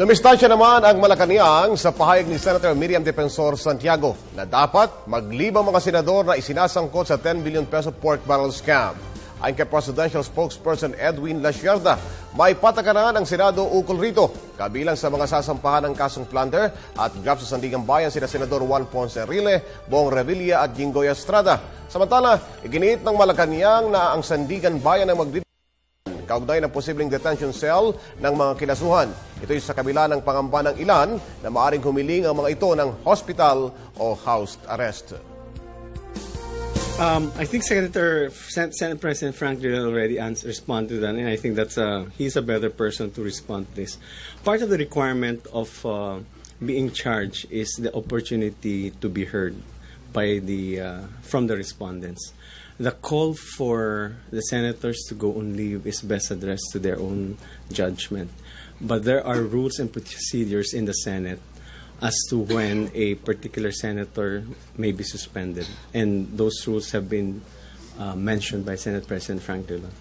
Dumistansya naman ang Malacanang sa pahayag ni Senator Miriam Defensor Santiago na dapat maglibang mga senador na isinasangkot sa 10 billion peso pork barrel scam. Ayon kay Presidential Spokesperson Edwin Lasierda, may patakaran ang Senado ukol rito, kabilang sa mga sasampahan ng kasong plunder at graft sa Sandigan Bayan sina Senador Juan Ponce Enrile, Bong Revilla at Jinggoy Estrada. Samantala, iginiit ng Malacanang na ang Sandigan Bayan ang kaugnay ng posibleng detention cell ng mga kinasuhan. Ito ay sa kabila ng pangamba ng ilan na maaring humiling ang mga ito ng hospital o house arrest. I think Senate President Frank Drilon already responded to that, and I think he's a better person to respond to this. Part of the requirement of being charged is the opportunity to be heard by from the respondents. The call for the senators to go on leave is best addressed to their own judgment. But there are rules and procedures in the Senate as to when a particular senator may be suspended. And those rules have been mentioned by Senate President Frank Drilon.